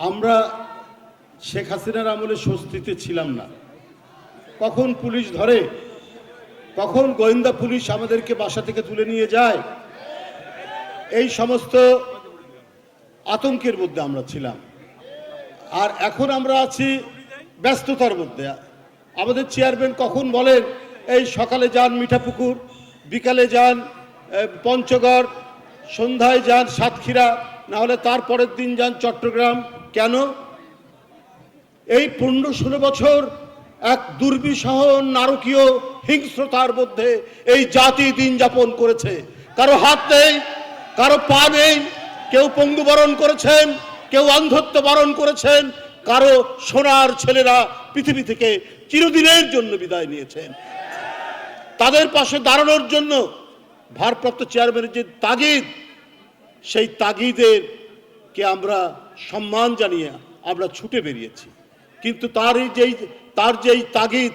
আমরা শেখ হাসিনার আমলে স্বস্তিতে ছিলাম না। কখন পুলিশ ধরে, কখন গোয়েন্দা পুলিশ আমাদেরকে বাসা থেকে তুলে নিয়ে যায়, এই সমস্ত আতঙ্কের মধ্যে আমরা ছিলাম। আর এখন আমরা আছি ব্যস্ততার মধ্যে। আমাদের চেয়ারম্যান কখন বলেন এই সকালে যান মিঠাপুকুর, বিকালে যান পঞ্চগড়, সন্ধ্যায় যান সাতক্ষীরা, না হলে তার পরের দিন যান চট্টগ্রাম। কেন? এই 15-16 বছর এক দুর্বিষহ নারকীয় হিংস্রতার মধ্যে এই জাতি দিন যাপন করেছে। কারো হাত নেই, কারো পা নেই, কেউ পঙ্গু বরণ করেছেন, কেউ অন্ধত্ব বরণ করেছেন, কারো সোনার ছেলেরা পৃথিবী থেকে চিরদিনের জন্য বিদায় নিয়েছেন। তাদের পাশে দাঁড়ানোর জন্য ভারপ্রাপ্ত চেয়ারম্যানের যে তাগিদ, সেই তাগিদের কে আমরা সম্মান জানিয়ে আমরা ছুটে বেরিয়েছি। কিন্তু তার যেই তাগিদ,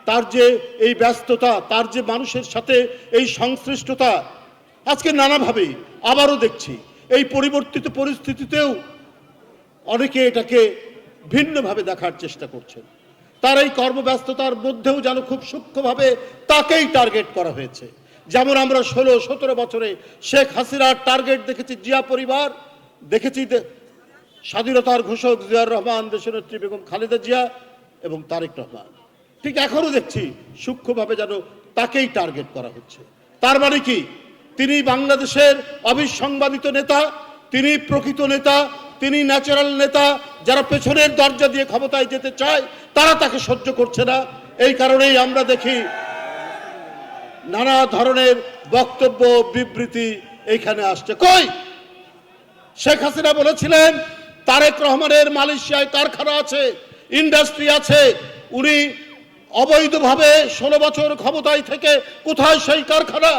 তার যে এই ব্যস্ততা, তার যে মানুষের সাথে এই সংশ্লিষ্টতা, আজকে নানাভাবে আবারও দেখছি এই পরিবর্তিত পরিস্থিতিতেও অনেকে এটাকে ভিন্নভাবে দেখার চেষ্টা করছেন। তার এই কর্মব্যস্ততার মধ্যেও যেন খুব সূক্ষ্মভাবে তাকেই টার্গেট করা হয়েছে। যেমন আমরা 16-17 বছরে শেখ হাসিনার টার্গেট দেখেছি জিয়া পরিবার, দেখেছি স্বাধীনতার ঘোষক জিয়াউর রহমান, দেশনেত্রী বেগম খালেদা জিয়া এবং তারেক রহমান। ঠিক এখনো দেখছি সূক্ষ্মভাবে যেন তাকেই টার্গেট করা হচ্ছে। তার মানে কি? তিনি বাংলাদেশের অবিসংবাদিত নেতা, তিনি প্রকৃত নেতা, তিনি ন্যাচারাল নেতা। যারা পেছনের দরজা দিয়ে ক্ষমতায় যেতে চায় তারা তাকে সহ্য করছে না। এই কারণেই আমরা দেখি নানা ধরনের বক্তব্য, বিবৃতি এইখানে আসছে। কই শেখ হাসিনা বলেছিলেন তারেক রহমানের মালয়েশিয়ায় কারখানা আছে, ইন্ডাস্ট্রি আছে। উনি অবৈধভাবে 16 বছর ক্ষমতায় থেকে কোথায় সেই কারখানা,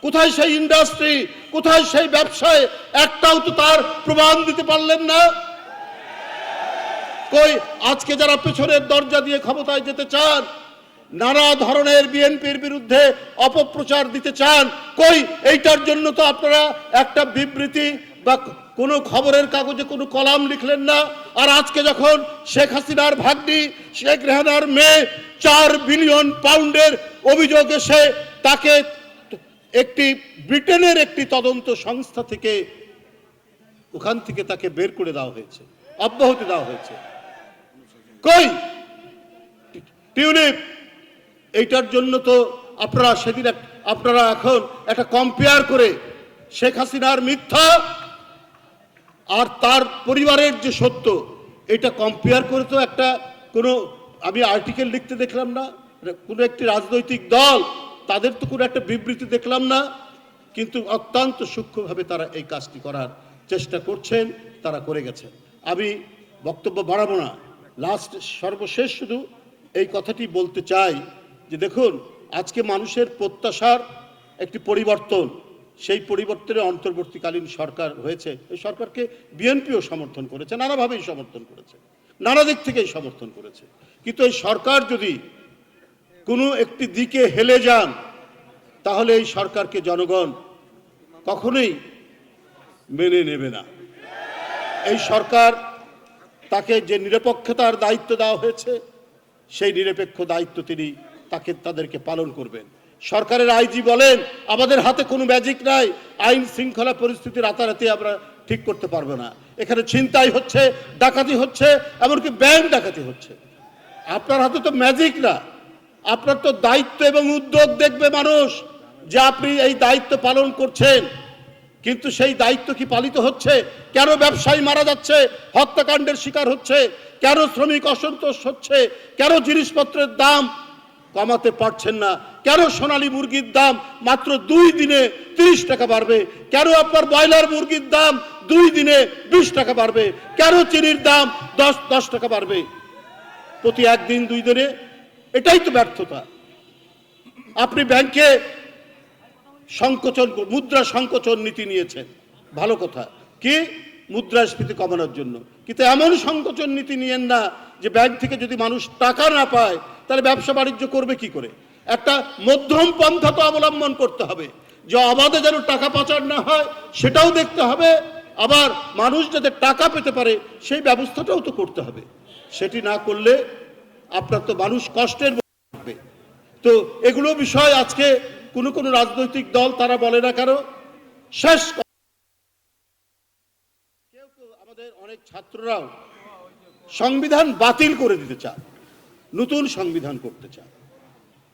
কোথায় সেই ইন্ডাস্ট্রি, কোথায় সেই ব্যবসায়? একটাও তো তার প্রমাণ দিতে পারলেন না। কই আজকে যারা পেছনের দরজা দিয়ে ক্ষমতায় যেতে চান, নানা ধরনের বিএনপির বিরুদ্ধে অপপ্রচার দিতে চান, কই এইটার জন্য তো আপনারা একটা বিবৃতি বা কোনো খবরের কাগজে কোনো কলাম লিখলেন না। আর আজকে যখন শেখ হাসিনার ভাগ্নি শেখ রেহানার মেয়ে 4 বিলিয়ন পাউন্ডের অভিযোগ এসে তাকে একটি ব্রিটেনের একটি তদন্ত সংস্থা থেকে ওখান থেকে তাকে বের করে দেওয়া হয়েছে, অব্যাহতি দেওয়া হয়েছে। কই টিউলিপ? এইটার জন্য তো আপনারা সেদিন আপনারা এখন একটা কম্পেয়ার করে শেখ হাসিনার মিথ্যা আর তার পরিবারের যে সত্য, এটা কম্পেয়ার করে তো একটা কোনো আমি আর্টিকেল লিখতে দেখলাম না, কোনো একটি রাজনৈতিক দল তাদের তো কোনো একটা বিবৃতি দেখলাম না। কিন্তু অত্যন্ত সূক্ষ্মভাবে তারা এই কাজটি করার চেষ্টা করছেন, তারা করে গেছেন। আমি বক্তব্য বাড়াবো না, সর্বশেষ শুধু এই কথাটি বলতে চাই যে দেখুন, আজকে মানুষের প্রত্যাশার একটি পরিবর্তন, সেই পরিবর্তনে অন্তর্বর্তীকালীন সরকার হয়েছে। এই সরকারকে বিএনপিও সমর্থন করেছে, নানাভাবেই সমর্থন করেছে, নানা দিক থেকেই সমর্থন করেছে। কিন্তু এই সরকার যদি কোনো একটি দিকে হেলে যান, তাহলে এই সরকারকে জনগণ কখনোই মেনে নেবে না। এই সরকার তাকে যে নিরপেক্ষতার দায়িত্ব দেওয়া হয়েছে, সেই নিরপেক্ষ দায়িত্ব তিনি তাদেরকে পালন করবেন। সরকারের আইজি বলেন আমাদের হাতে কোনো ম্যাজিক নাই, আইন শৃঙ্খলা পরিস্থিতি রাতারাতি আমরা ঠিক করতে পারবো না। এখানে ছিনতাই হচ্ছে, ডাকাতি হচ্ছে, এমনকি ব্যাংক ডাকাতি হচ্ছে। আপনার হাতে তো ম্যাজিক না, আপনার তো দায়িত্ব এবং উদ্যোগ দেখবে মানুষ যে আপনি এই দায়িত্ব পালন করছেন। কিন্তু সেই দায়িত্ব কি পালিত হচ্ছে? কেন ব্যবসায়ী মারা যাচ্ছে, হত্যাকাণ্ডের শিকার হচ্ছে? কেন শ্রমিক অসন্তোষ হচ্ছে? কেন জিনিসপত্রের দাম কমাতে পারছেন না? কেন সোনালী মুরগির দাম মাত্র 2 দিনে 30 টাকা বাড়বে? কেন আপনার ব্রয়লার মুরগির দাম 2 দিনে 20 টাকা বাড়বে? কেন চিনির দাম 10 টাকা বাড়বে প্রতি 1 দিন 2 দিনে? এটাই তো ব্যর্থতা। আপনি ব্যাংকে মুদ্রা সংকোচন নীতি নিয়েছেন, ভালো কথা, কি মুদ্রাস্ফীতি কমানোর জন্য। কিন্তু এমন সংকোচন নীতি নিয়েন না যে ব্যাংক থেকে যদি মানুষ টাকা না পায় তাহলে ব্যবসা বাণিজ্য করবে কি করে? একটা মধ্যম পন্থা তো অবলম্বন করতে হবে, যে অবাধে যেন টাকা পাচার না হয় সেটাও দেখতে হবে, আবার মানুষ যাতে টাকা পেতে পারে সেই ব্যবস্থাটাও তো করতে হবে। সেটি না করলে আপনার তো মানুষ কষ্টের মধ্যে থাকবে। তো এগুলো বিষয় আজকে কোনো কোনো রাজনৈতিক দল তারা বলে না কেন, শেষ কেউ কেউ আমাদের অনেক ছাত্ররাও সংবিধান বাতিল করে দিতে চায়, নতুন সংবিধান করতে চায়।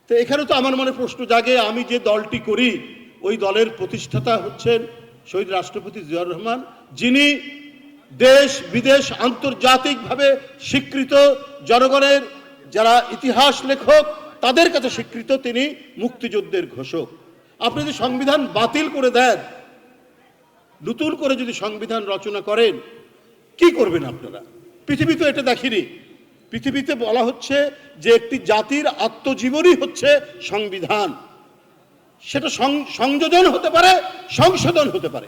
তো এখানে তো আমার মনে প্রশ্ন জাগে, আমি যে দলটি করি ওই দলের প্রতিষ্ঠাতা হচ্ছেন শহীদ রাষ্ট্রপতি জিয়াউর রহমান, যিনি দেশ বিদেশ আন্তর্জাতিকভাবে স্বীকৃত, জনগণের যারা ইতিহাস লেখক তাদের কাছে স্বীকৃত, তিনি মুক্তিযুদ্ধের ঘোষক। আপনি যদি সংবিধান বাতিল করে দেন, নতুন করে যদি সংবিধান রচনা করেন, কি করবেন আপনারা? পৃথিবীতে এটা দেখিনি। পৃথিবীতে বলা হচ্ছে যে একটি জাতির আত্মজীবনী হচ্ছে সংবিধান। সেটা সংযোজন হতে পারে, সংশোধন হতে পারে।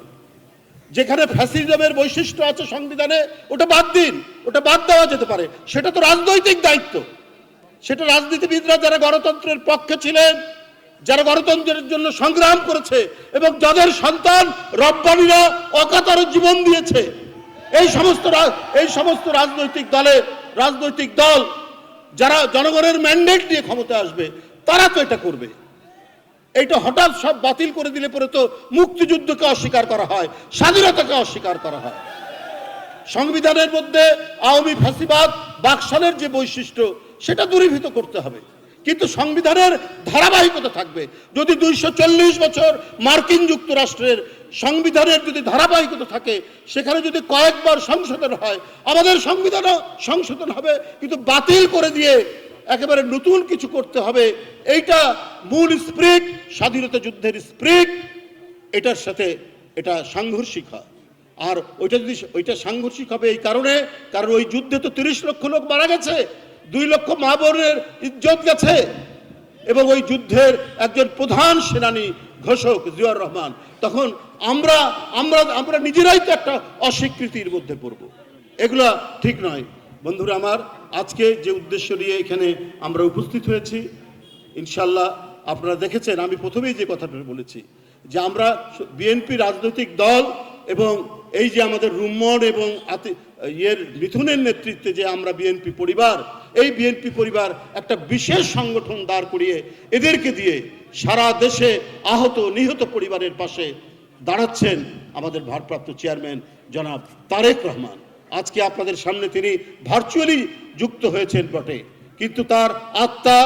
যেখানে ফ্যাসিজমের বৈশিষ্ট্য আছে সংবিধানে, ওটা বাদ দিন, ওটা বাদ দেওয়া যেতে পারে। সেটা তো রাজনৈতিক দায়িত্ব। সেটা রাজনীতিবিদরা যারা গণতন্ত্রের পক্ষে ছিলেন, যারা গণতন্ত্রের জন্য সংগ্রাম করেছে এবং যাদের সন্তান রব্বানীরা অকাতরে জীবন দিয়েছে, এই সমস্ত রাজনৈতিক দল যারা জনগণের ম্যান্ডেট নিয়ে ক্ষমতা আসবে, তারা তো এটা করবে। এইটা হঠাৎ সব বাতিল করে দিলে পরে তো মুক্তিযুদ্ধকে অস্বীকার করা হয়, স্বাধীনতাকে অস্বীকার করা হয়। সংবিধানের মধ্যে আওয়ামী ফ্যাসিবাদ বাকশালের যে বৈশিষ্ট্য সেটা দূরীভূত করতে হবে, কিন্তু সংবিধানের ধারাবাহিকতা থাকবে। যদি 240 বছর মার্কিন যুক্তরাষ্ট্রের সংবিধানের যদি ধারাবাহিকতা থাকে, সেখানে যদি কয়েকবার সংশোধন হয়, আমাদের সংবিধানও সংশোধন হবে, কিন্তু বাতিল করে দিয়ে একেবারে নতুন কিছু করতে হবে। এইটা মূল স্পিরিট, স্বাধীনতা যুদ্ধের স্পিরিট, এটার সাথে এটা সাংঘর্ষিক হয়। আর ওইটা সাংঘর্ষিক হবে এই কারণে, কারণ ওই যুদ্ধে তো 30 লক্ষ লোক মারা গেছে, 2 লক্ষ মা বোনের ইজ্জত গেছে, এবং ওই যুদ্ধের একজন প্রধান সেনানী ঘোষক জিয়াউর রহমান। তখন আমরা নিজেরাই তো একটা অস্বীকৃতির মধ্যে পড়ব। এগুলা ঠিক নয়। বন্ধুরা আমার, আজকে যে উদ্দেশ্য নিয়ে এখানে আমরা উপস্থিত হয়েছি, ইনশাল্লাহ আপনারা দেখেছেন, আমি প্রথমেই যে কথাটা বলেছি যে আমরা বিএনপি রাজনৈতিক দল এবং এই যে আমাদের রুম্মন এবং মিথুনের নেতৃত্বে যে আমরা বিএনপি পরিবার, এই বিএনপি পরিবার একটা বিশেষ সংগঠন দাঁড় করিয়ে এদেরকে দিয়ে সারা দেশে আহত নিহত পরিবারের পাশে দাঁড়াচ্ছেন আমাদের ভারপ্রাপ্ত চেয়ারম্যান জনাব তারেক রহমান। আজকে আপনাদের সামনে তিনি ভার্চুয়ালি যুক্ত হয়েছেন বটে, কিন্তু তার আত্মা,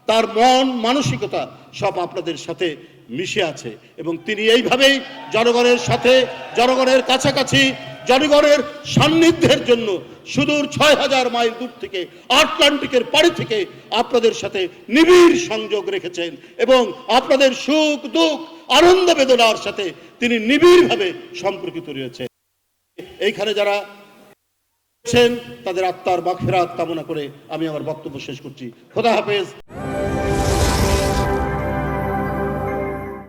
তার মন মানসিকতা সব আপনাদের সাথে মিশে আছে, এবং তিনি এইভাবেই জনগণের সাথে, জনগণের কাছাকাছি, জনগণের সান্নিধ্যের জন্য সুদূর 6000 মাইল দূর থেকে, আটলান্টিকের পাড়ি থেকে আপনাদের সাথে নিবিড় সংযোগ রেখেছেন, এবং আপনাদের সুখ দুঃখ আনন্দ বেদনার সাথে তিনি নিবিড়ভাবে সম্পর্কিত রয়েছেন। এইখানে যারা তাদের আত্মার মাগফিরাত কামনা করে আমি আমার বক্তব্য শেষ করছি। খোদা হাফেজ।